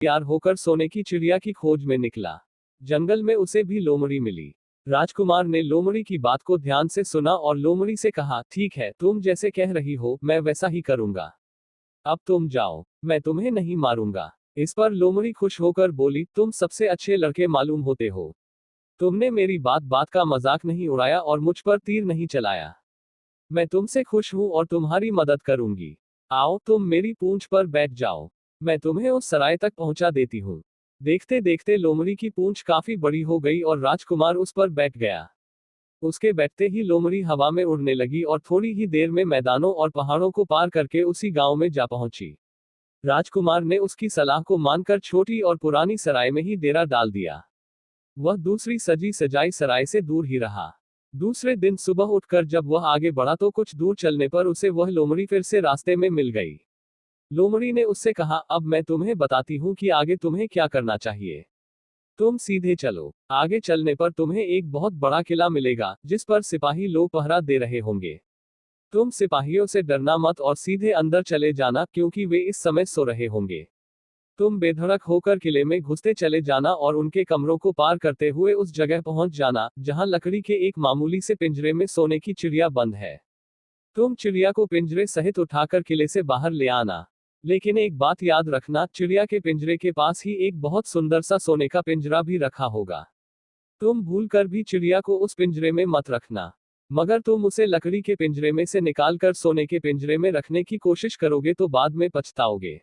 तैयार होकर सोने की चिड़िया की खोज में निकला। जंगल में उसे भी लोमड़ी मिली। राजकुमार ने लोमड़ी की बात को ध्यान से सुना और लोमड़ी से कहा, ठीक है, तुम जैसे कह रही हो मैं वैसा ही करूंगा। अब तुम जाओ, मैं तुम्हें नहीं मारूंगा। इस पर लोमड़ी खुश होकर बोली, तुम सबसे अच्छे लड़के मालूम होते हो। तुमने मेरी बात बात का मजाक नहीं उड़ाया और मुझ पर तीर नहीं चलाया। मैं तुमसे खुश हूं और तुम्हारी मदद करूंगी। आओ तुम मेरी पूंछ पर बैठ जाओ। मैं तुम्हें उस सराय तक पहुंचा देती हूँ। देखते देखते लोमड़ी की पूंछ काफी बड़ी हो गई और राजकुमार उस पर बैठ गया। उसके बैठते ही लोमड़ी हवा में उड़ने लगी और थोड़ी ही देर में मैदानों और पहाड़ों को पार करके उसी गांव में जा पहुंची। राजकुमार ने उसकी सलाह को मानकर छोटी और पुरानी सराय में ही डेरा डाल दिया। वह दूसरी सजी सजाई सराय से दूर ही रहा। दूसरे दिन सुबह उठकर जब वह आगे बढ़ा तो कुछ दूर चलने पर उसे वह लोमड़ी फिर से रास्ते में मिल गई। लोमड़ी ने उससे कहा, अब मैं तुम्हें बताती हूँ कि आगे तुम्हें क्या करना चाहिए। तुम सीधे चलो। आगे चलने पर तुम्हें एक बहुत बड़ा किला मिलेगा जिस पर सिपाही लोग पहरा दे रहे होंगे। तुम सिपाहियों से डरना मत और सीधे अंदर चले जाना क्योंकि वे इस समय सो रहे होंगे। तुम बेधड़क होकर किले में घुसते चले जाना और उनके कमरों को पार करते हुए उस जगह पहुंच जाना जहां लकड़ी के एक मामूली से पिंजरे में सोने की चिड़िया बंद है। तुम चिड़िया को पिंजरे सहित उठाकर किले से बाहर ले आना। लेकिन एक बात याद रखना, चिड़िया के पिंजरे के पास ही एक बहुत सुंदर सा सोने का पिंजरा भी रखा होगा। तुम भूल कर भी चिड़िया को उस पिंजरे में मत रखना। मगर तुम उसे लकड़ी के पिंजरे में से निकालकर सोने के पिंजरे में रखने की कोशिश करोगे तो बाद में पछताओगे।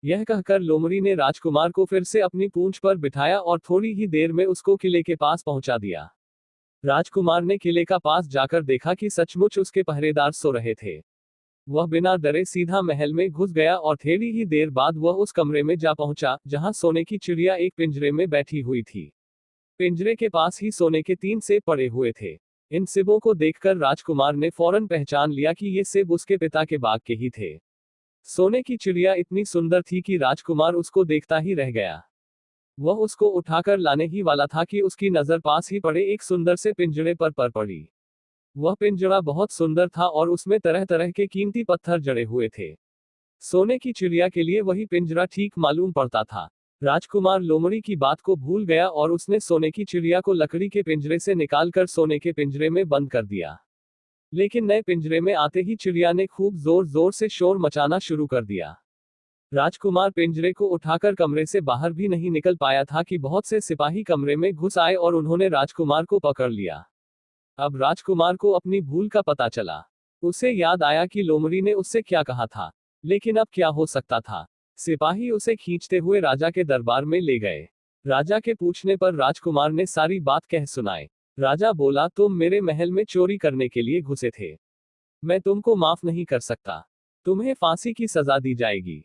यह कहकर लोमड़ी ने राजकुमार को फिर से अपनी पूंछ पर बिठाया और थोड़ी ही देर में उसको किले के पास पहुंचा दिया। राजकुमार ने किले का पास जाकर देखा कि सचमुच उसके पहरेदार सो रहे थे। वह बिना डरे सीधा महल में घुस गया और थोड़ी ही देर बाद वह उस कमरे में जा पहुंचा जहां सोने की चिड़िया एक पिंजरे में बैठी हुई थी। पिंजरे के पास ही सोने के 3 सेब पड़े हुए थे। इन सेबों को देखकर राजकुमार ने फौरन पहचान लिया कि ये सेब उसके पिता के बाग के ही थे। सोने की चिड़िया इतनी सुंदर थी कि राजकुमार उसको देखता ही रह गया। वह उसको उठाकर लाने ही वाला था कि उसकी नजर पास ही पड़े एक सुंदर से पिंजरे पर पड़ी। वह पिंजरा बहुत सुंदर था और उसमें तरह तरह के कीमती पत्थर जड़े हुए थे। सोने की चिड़िया के लिए वही पिंजरा ठीक मालूम पड़ता था। राजकुमार लोमड़ी की बात को भूल गया और उसने सोने की चिड़िया को लकड़ी के पिंजरे से निकालकर सोने के पिंजरे में बंद कर दिया। लेकिन नए पिंजरे में आते ही चिड़िया ने खूब जोर जोर से शोर मचाना शुरू कर दिया। राजकुमार पिंजरे को उठाकर कमरे से बाहर भी नहीं निकल पाया था कि बहुत से सिपाही कमरे में घुस आए और उन्होंने राजकुमार को पकड़ लिया। अब राजकुमार को अपनी भूल का पता चला। उसे याद आया कि लोमड़ी ने उससे क्या कहा था। लेकिन अब क्या हो सकता था। सिपाही उसे खींचते हुए राजा के दरबार में ले गए। राजा के पूछने पर राजकुमार ने सारी बात कह सुनाई। राजा बोला, तुम मेरे महल में चोरी करने के लिए घुसे थे। मैं तुमको माफ नहीं कर सकता। तुम्हें फांसी की सजा दी जाएगी।